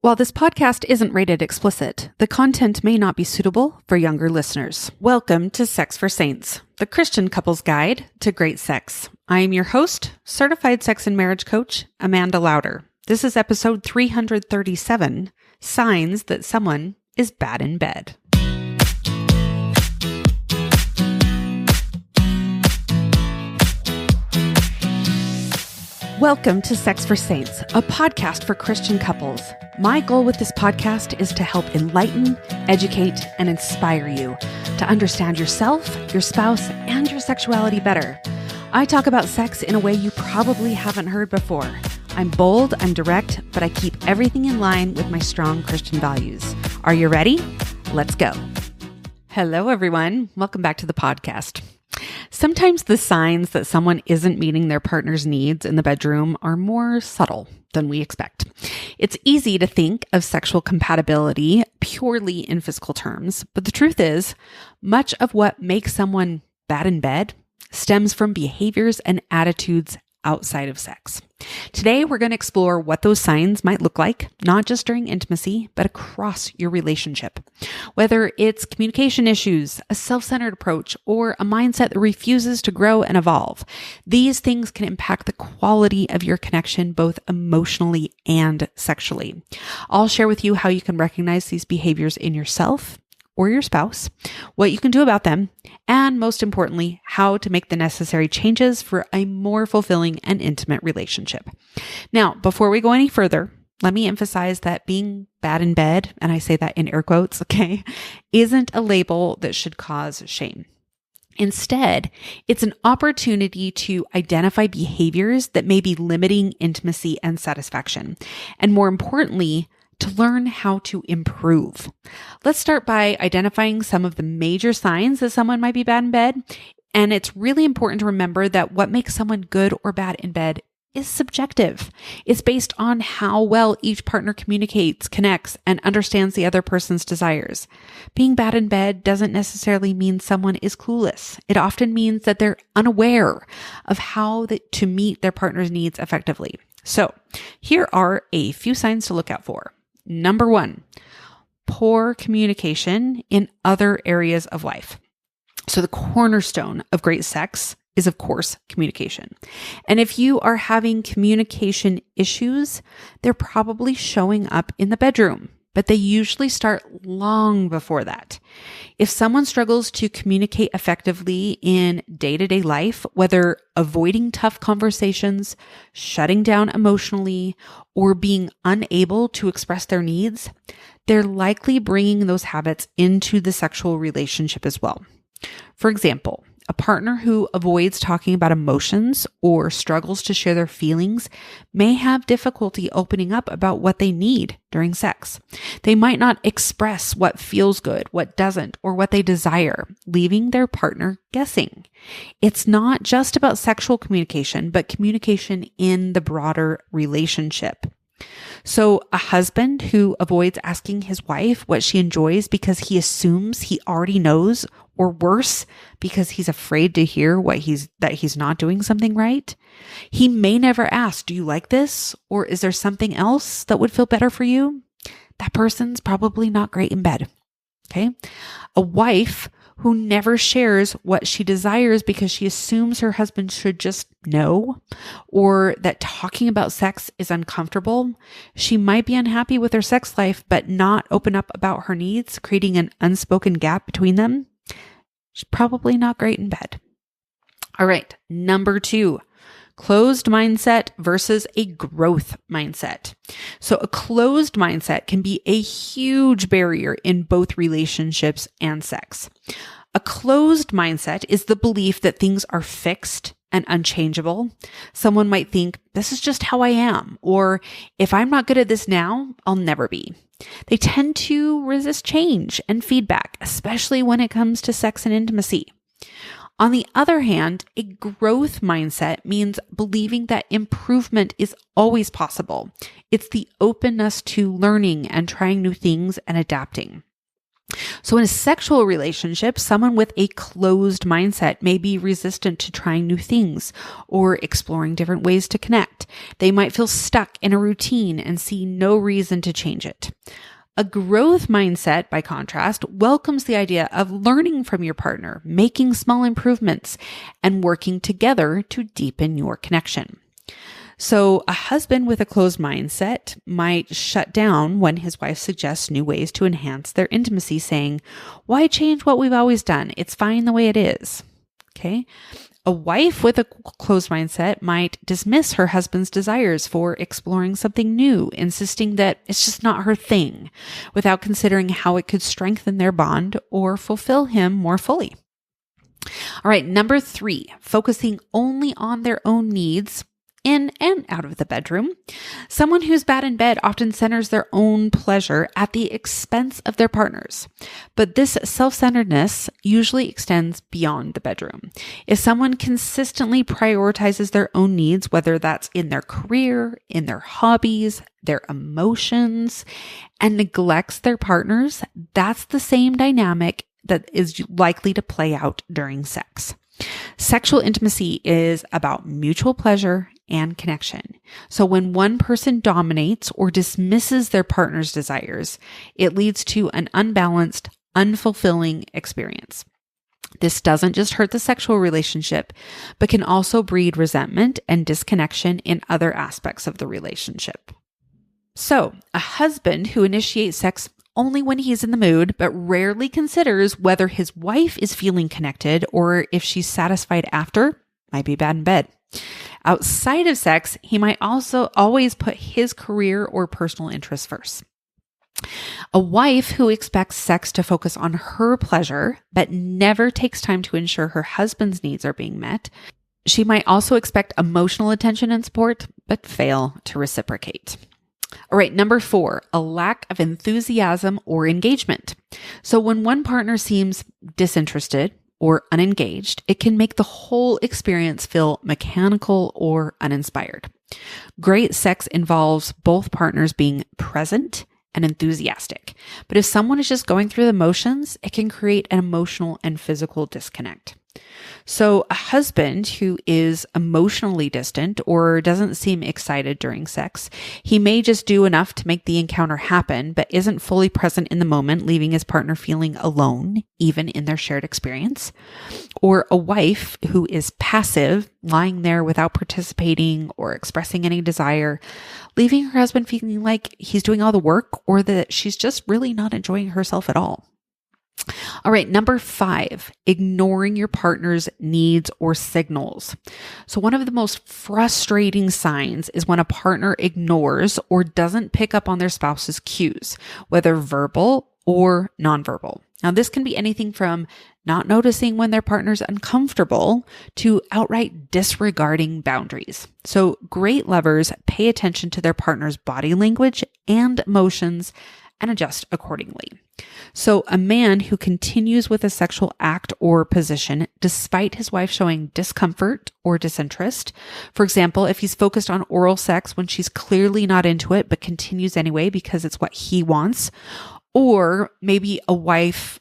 While this podcast isn't rated explicit, the content may not be suitable for younger listeners. Welcome to Sex for Saints, the Christian couple's guide to great sex. I am your host, certified sex and marriage coach, Amanda Lauder. This is episode 337, Signs That Someone is Bad in Bed. Welcome to Sex for Saints, a podcast for Christian couples. My goal with this podcast is to help enlighten, educate, and inspire you to understand yourself, your spouse, and your sexuality better. I talk about sex in a way you probably haven't heard before. I'm bold, I'm direct, but I keep everything in line with my strong Christian values. Are you ready? Let's go. Hello, everyone. Welcome back to the podcast. Sometimes the signs that someone isn't meeting their partner's needs in the bedroom are more subtle than we expect. It's easy to think of sexual compatibility purely in physical terms, but the truth is, much of what makes someone bad in bed stems from behaviors and attitudes outside of sex. Today, we're going to explore what those signs might look like, not just during intimacy, but across your relationship. Whether it's communication issues, a self-centered approach, or a mindset that refuses to grow and evolve, these things can impact the quality of your connection, both emotionally and sexually. I'll share with you how you can recognize these behaviors in yourself or your spouse, what you can do about them, and most importantly, how to make the necessary changes for a more fulfilling and intimate relationship. Now, before we go any further, let me emphasize that being bad in bed, and I say that in air quotes, okay, isn't a label that should cause shame. Instead, it's an opportunity to identify behaviors that may be limiting intimacy and satisfaction, and more importantly, to learn how to improve. Let's start by identifying some of the major signs that someone might be bad in bed. And it's really important to remember that what makes someone good or bad in bed is subjective. It's based on how well each partner communicates, connects, and understands the other person's desires. Being bad in bed doesn't necessarily mean someone is clueless. It often means that they're unaware of how to meet their partner's needs effectively. So here are a few signs to look out for. Number 1, poor communication in other areas of life. So the cornerstone of great sex is, of course, communication. And if you are having communication issues, they're probably showing up in the bedroom, but they usually start long before that. If someone struggles to communicate effectively in day-to-day life, whether avoiding tough conversations, shutting down emotionally, or being unable to express their needs, they're likely bringing those habits into the sexual relationship as well. For example, a partner who avoids talking about emotions or struggles to share their feelings may have difficulty opening up about what they need during sex. They might not express what feels good, what doesn't, or what they desire, leaving their partner guessing. It's not just about sexual communication, but communication in the broader relationship. So a husband who avoids asking his wife what she enjoys because he assumes he already knows, or worse, because he's afraid to hear that he's not doing something right, he may never ask, "Do you like this? Or is there something else that would feel better for you?" That person's probably not great in bed. Okay. A wife who never shares what she desires because she assumes her husband should just know, or that talking about sex is uncomfortable. She might be unhappy with her sex life, but not open up about her needs, creating an unspoken gap between them. She's probably not great in bed. All right. Number 2, closed mindset versus a growth mindset. So a closed mindset can be a huge barrier in both relationships and sex. A closed mindset is the belief that things are fixed and unchangeable. Someone might think, this is just how I am, or if I'm not good at this now, I'll never be. They tend to resist change and feedback, especially when it comes to sex and intimacy. On the other hand, a growth mindset means believing that improvement is always possible. It's the openness to learning and trying new things and adapting. So in a sexual relationship, someone with a closed mindset may be resistant to trying new things or exploring different ways to connect. They might feel stuck in a routine and see no reason to change it. A growth mindset, by contrast, welcomes the idea of learning from your partner, making small improvements, and working together to deepen your connection. So a husband with a closed mindset might shut down when his wife suggests new ways to enhance their intimacy, saying, "Why change what we've always done? It's fine the way it is." Okay. A wife with a closed mindset might dismiss her husband's desires for exploring something new, insisting that it's just not her thing, without considering how it could strengthen their bond or fulfill him more fully. All right, number 3, focusing only on their own needs in and out of the bedroom. Someone who's bad in bed often centers their own pleasure at the expense of their partner's. But this self-centeredness usually extends beyond the bedroom. If someone consistently prioritizes their own needs, whether that's in their career, in their hobbies, their emotions, and neglects their partner's, that's the same dynamic that is likely to play out during sex. Sexual intimacy is about mutual pleasure and connection. So when one person dominates or dismisses their partner's desires, it leads to an unbalanced, unfulfilling experience. This doesn't just hurt the sexual relationship, but can also breed resentment and disconnection in other aspects of the relationship. So, a husband who initiates sex only when he's in the mood, but rarely considers whether his wife is feeling connected or if she's satisfied after, might be bad in bed. Outside of sex, he might also always put his career or personal interests first. A wife who expects sex to focus on her pleasure, but never takes time to ensure her husband's needs are being met. She might also expect emotional attention and support, but fail to reciprocate. All right, number 4, a lack of enthusiasm or engagement. So when one partner seems disinterested or unengaged, it can make the whole experience feel mechanical or uninspired. Great sex involves both partners being present and enthusiastic. But if someone is just going through the motions, it can create an emotional and physical disconnect. So a husband who is emotionally distant or doesn't seem excited during sex, he may just do enough to make the encounter happen, but isn't fully present in the moment, leaving his partner feeling alone, even in their shared experience. Or a wife who is passive, lying there without participating or expressing any desire, leaving her husband feeling like he's doing all the work or that she's just really not enjoying herself at all. All right, number 5, ignoring your partner's needs or signals. So one of the most frustrating signs is when a partner ignores or doesn't pick up on their spouse's cues, whether verbal or nonverbal. Now, this can be anything from not noticing when their partner's uncomfortable to outright disregarding boundaries. So great lovers pay attention to their partner's body language and emotions and adjust accordingly. So a man who continues with a sexual act or position despite his wife showing discomfort or disinterest, for example, if he's focused on oral sex when she's clearly not into it but continues anyway because it's what he wants, or maybe a wife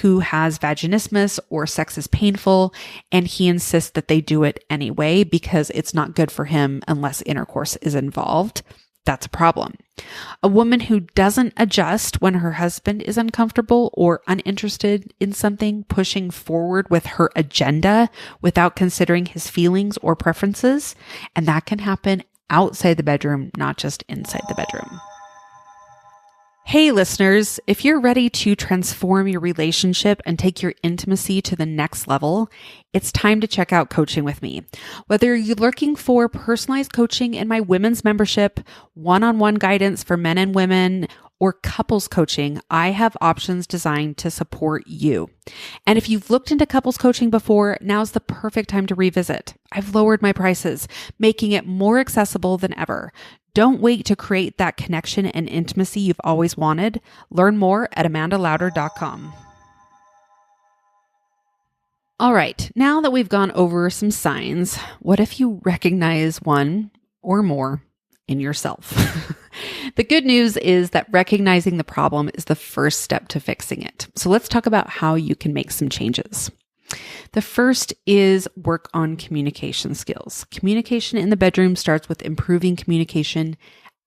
who has vaginismus or sex is painful and he insists that they do it anyway because it's not good for him unless intercourse is involved. That's a problem. A woman who doesn't adjust when her husband is uncomfortable or uninterested in something, pushing forward with her agenda without considering his feelings or preferences. And that can happen outside the bedroom, not just inside the bedroom. Hey listeners, if you're ready to transform your relationship and take your intimacy to the next level, it's time to check out coaching with me. Whether you're looking for personalized coaching in my women's membership, one-on-one guidance for men and women, or couples coaching, I have options designed to support you. And if you've looked into couples coaching before, now's the perfect time to revisit. I've lowered my prices, making it more accessible than ever. Don't wait to create that connection and intimacy you've always wanted. Learn more at amandalauder.com. All right, now that we've gone over some signs, what if you recognize one or more in yourself? The good news is that recognizing the problem is the first step to fixing it. So let's talk about how you can make some changes. The first is work on communication skills. Communication in the bedroom starts with improving communication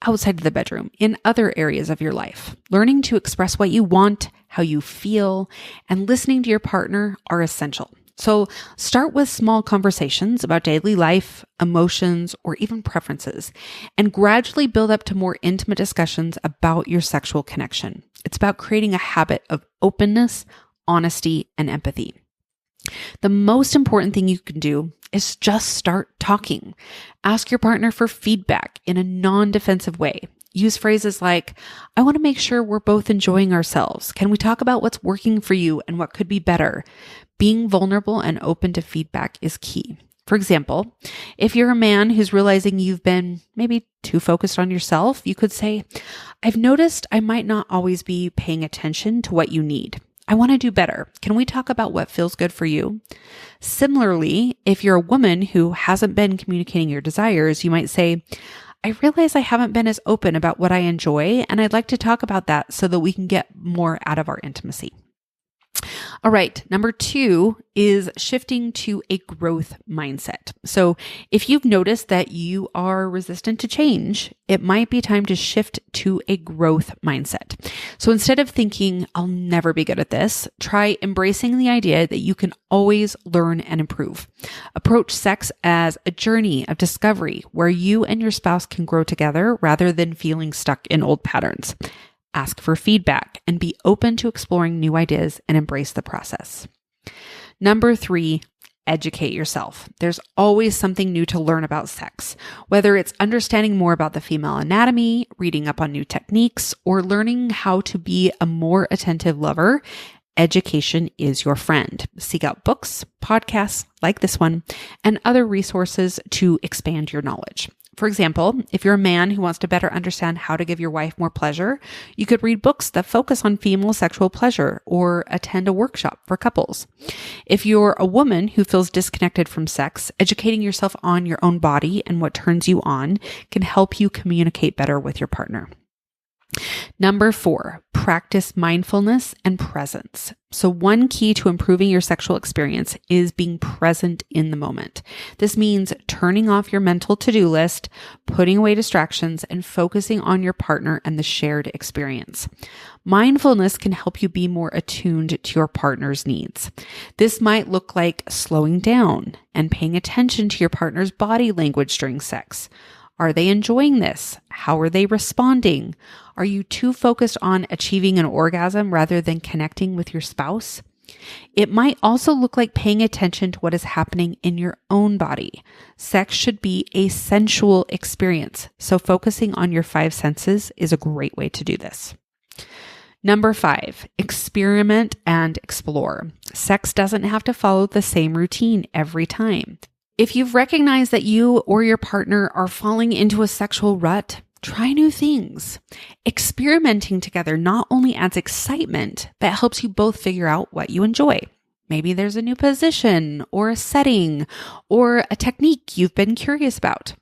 outside of the bedroom, in other areas of your life. Learning to express what you want, how you feel, and listening to your partner are essential. So start with small conversations about daily life, emotions, or even preferences, and gradually build up to more intimate discussions about your sexual connection. It's about creating a habit of openness, honesty, and empathy. The most important thing you can do is just start talking. Ask your partner for feedback in a non-defensive way. Use phrases like, I want to make sure we're both enjoying ourselves. Can we talk about what's working for you and what could be better? Being vulnerable and open to feedback is key. For example, if you're a man who's realizing you've been maybe too focused on yourself, you could say, I've noticed I might not always be paying attention to what you need. I want to do better. Can we talk about what feels good for you? Similarly, if you're a woman who hasn't been communicating your desires, you might say, I realize I haven't been as open about what I enjoy, and I'd like to talk about that so that we can get more out of our intimacy. All right, number 2 is shifting to a growth mindset. So if you've noticed that you are resistant to change, it might be time to shift to a growth mindset. So instead of thinking, I'll never be good at this, try embracing the idea that you can always learn and improve. Approach sex as a journey of discovery where you and your spouse can grow together rather than feeling stuck in old patterns. Ask for feedback and be open to exploring new ideas and embrace the process. Number 3, educate yourself. There's always something new to learn about sex, whether it's understanding more about the female anatomy, reading up on new techniques, or learning how to be a more attentive lover. Education is your friend. Seek out books, podcasts like this one, and other resources to expand your knowledge. For example, if you're a man who wants to better understand how to give your wife more pleasure, you could read books that focus on female sexual pleasure or attend a workshop for couples. If you're a woman who feels disconnected from sex, educating yourself on your own body and what turns you on can help you communicate better with your partner. Number 4, practice mindfulness and presence. So one key to improving your sexual experience is being present in the moment. This means turning off your mental to-do list, putting away distractions, and focusing on your partner and the shared experience. Mindfulness can help you be more attuned to your partner's needs. This might look like slowing down and paying attention to your partner's body language during sex. Are they enjoying this? How are they responding? Are you too focused on achieving an orgasm rather than connecting with your spouse? It might also look like paying attention to what is happening in your own body. Sex should be a sensual experience, so focusing on your 5 senses is a great way to do this. Number 5, experiment and explore. Sex doesn't have to follow the same routine every time. If you've recognized that you or your partner are falling into a sexual rut, try new things. Experimenting together not only adds excitement, but helps you both figure out what you enjoy. Maybe there's a new position or a setting or a technique you've been curious about.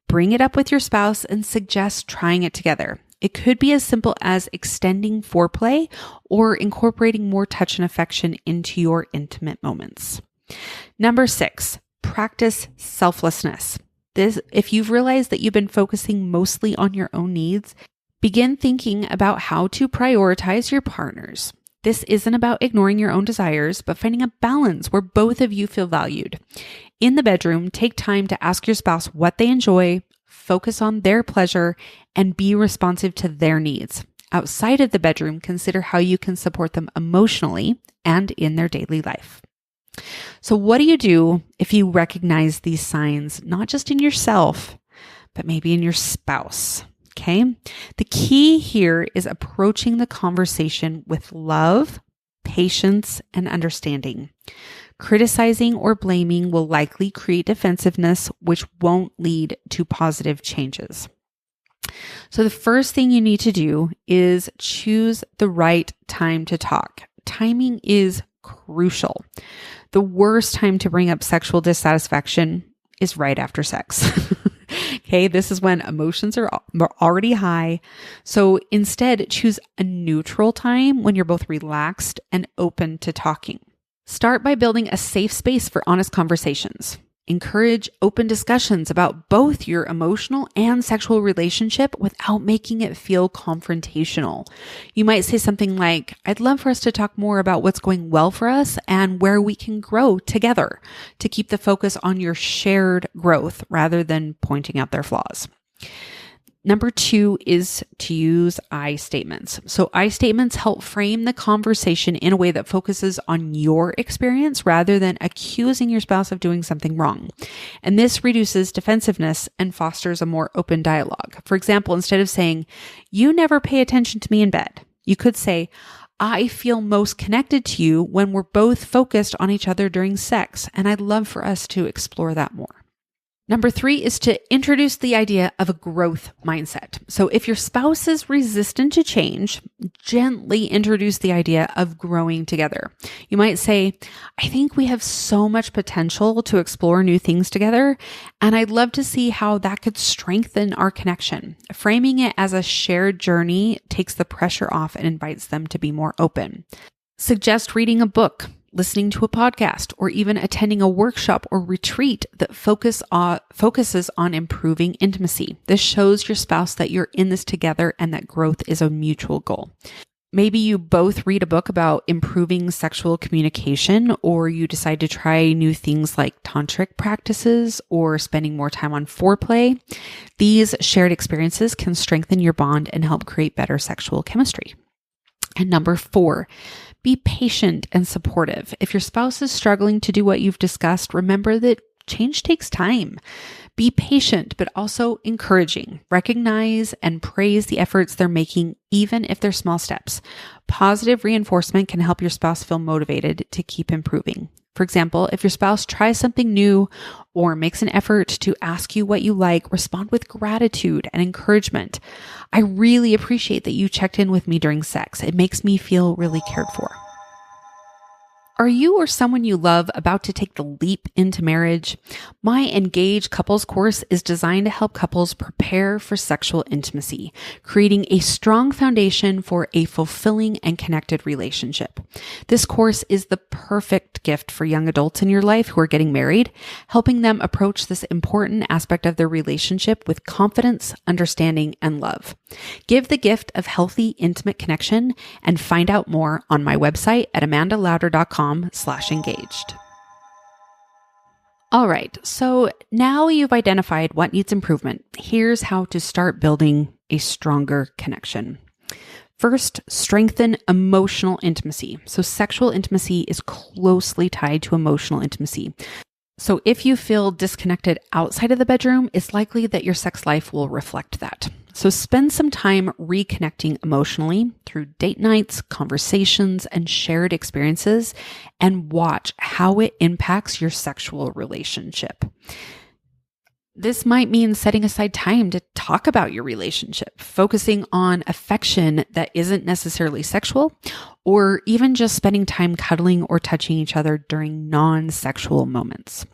Bring it up with your spouse and suggest trying it together. It could be as simple as extending foreplay or incorporating more touch and affection into your intimate moments. Number 6, practice selflessness. If you've realized that you've been focusing mostly on your own needs, begin thinking about how to prioritize your partner's. This isn't about ignoring your own desires, but finding a balance where both of you feel valued. In the bedroom, take time to ask your spouse what they enjoy, focus on their pleasure, and be responsive to their needs. Outside of the bedroom, consider how you can support them emotionally and in their daily life. So what do you do if you recognize these signs, not just in yourself, but maybe in your spouse? Okay. The key here is approaching the conversation with love, patience, and understanding. Criticizing or blaming will likely create defensiveness, which won't lead to positive changes. So the first thing you need to do is choose the right time to talk. Timing is crucial. The worst time to bring up sexual dissatisfaction is right after sex. Okay, this is when emotions are already high. So instead, choose a neutral time when you're both relaxed and open to talking. Start by building a safe space for honest conversations. Encourage open discussions about both your emotional and sexual relationship without making it feel confrontational. You might say something like, I'd love for us to talk more about what's going well for us and where we can grow together, to keep the focus on your shared growth rather than pointing out their flaws. Number 2 is to use I statements. So I statements help frame the conversation in a way that focuses on your experience rather than accusing your spouse of doing something wrong. And this reduces defensiveness and fosters a more open dialogue. For example, instead of saying, you never pay attention to me in bed, you could say, I feel most connected to you when we're both focused on each other during sex, and I'd love for us to explore that more. Number 3 is to introduce the idea of a growth mindset. So if your spouse is resistant to change, gently introduce the idea of growing together. You might say, I think we have so much potential to explore new things together, and I'd love to see how that could strengthen our connection. Framing it as a shared journey takes the pressure off and invites them to be more open. Suggest reading a book, listening to a podcast, or even attending a workshop or retreat that focuses on improving intimacy. This shows your spouse that you're in this together and that growth is a mutual goal. Maybe you both read a book about improving sexual communication, or you decide to try new things like tantric practices or spending more time on foreplay. These shared experiences can strengthen your bond and help create better sexual chemistry. And number 4, be patient and supportive. If your spouse is struggling to do what you've discussed, remember that change takes time. Be patient, but also encouraging. Recognize and praise the efforts they're making, even if they're small steps. Positive reinforcement can help your spouse feel motivated to keep improving. For example, if your spouse tries something new or makes an effort to ask you what you like, respond with gratitude and encouragement. I really appreciate that you checked in with me during sex. It makes me feel really cared for. Are you or someone you love about to take the leap into marriage? My Engage Couples course is designed to help couples prepare for sexual intimacy, creating a strong foundation for a fulfilling and connected relationship. This course is the perfect gift for young adults in your life who are getting married, helping them approach this important aspect of their relationship with confidence, understanding, and love. Give the gift of healthy, intimate connection and find out more on my website at amandalauder.com/engaged. All right, so now you've identified what needs improvement. Here's how to start building a stronger connection. First, strengthen emotional intimacy. So sexual intimacy is closely tied to emotional intimacy. So if you feel disconnected outside of the bedroom, it's likely that your sex life will reflect that. So spend some time reconnecting emotionally through date nights, conversations, and shared experiences, and watch how it impacts your sexual relationship. This might mean setting aside time to talk about your relationship, focusing on affection that isn't necessarily sexual, or even just spending time cuddling or touching each other during non-sexual moments.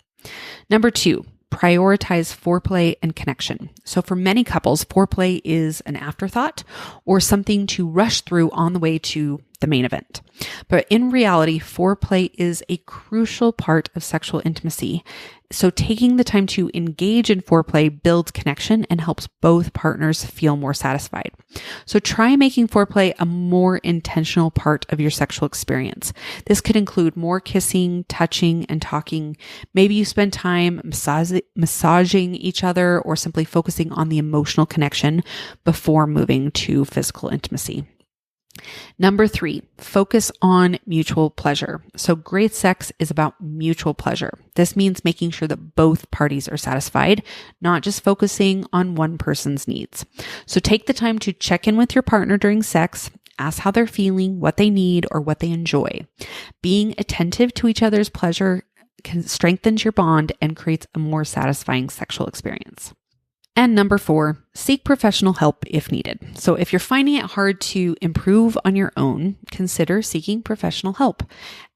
Number 2, prioritize foreplay and connection. So for many couples, foreplay is an afterthought or something to rush through on the way to the main event. But in reality, foreplay is a crucial part of sexual intimacy. So taking the time to engage in foreplay builds connection and helps both partners feel more satisfied. So try making foreplay a more intentional part of your sexual experience. This could include more kissing, touching, and talking. Maybe you spend time massaging each other or simply focusing on the emotional connection before moving to physical intimacy. Number 3, focus on mutual pleasure. So great sex is about mutual pleasure. This means making sure that both parties are satisfied, not just focusing on one person's needs. So take the time to check in with your partner during sex, ask how they're feeling, what they need, or what they enjoy. Being attentive to each other's pleasure strengthens your bond and creates a more satisfying sexual experience. And number 4, seek professional help if needed. So if you're finding it hard to improve on your own, consider seeking professional help.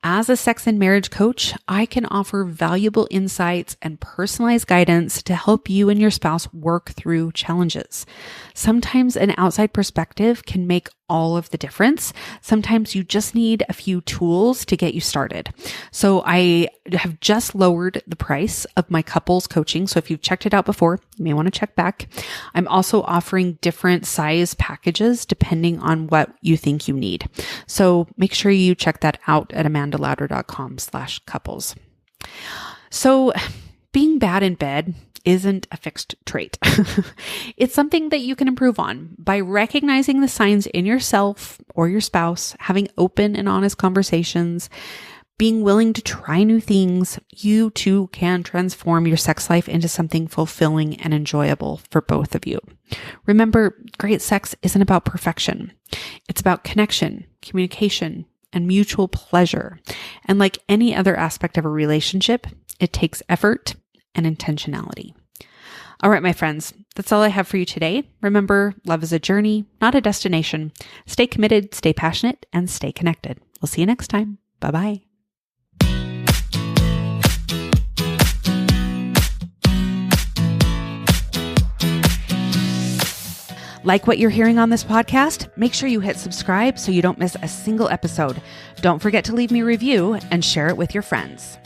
As a sex and marriage coach, I can offer valuable insights and personalized guidance to help you and your spouse work through challenges. Sometimes an outside perspective can make all of the difference. Sometimes you just need a few tools to get you started. So I have just lowered the price of my couples coaching. So if you've checked it out before, you may want to check back. I'm also offering different size packages depending on what you think you need. So make sure you check that out at amandalauder.com/couples. So being bad in bed isn't a fixed trait. It's something that you can improve on by recognizing the signs in yourself or your spouse, having open and honest conversations, being willing to try new things. You too can transform your sex life into something fulfilling and enjoyable for both of you. Remember, great sex isn't about perfection. It's about connection, communication, and mutual pleasure. And like any other aspect of a relationship, it takes effort and intentionality. All right, my friends, that's all I have for you today. Remember, love is a journey, not a destination. Stay committed, stay passionate, and stay connected. We'll see you next time. Bye-bye. Like what you're hearing on this podcast? Make sure you hit subscribe so you don't miss a single episode. Don't forget to leave me a review and share it with your friends.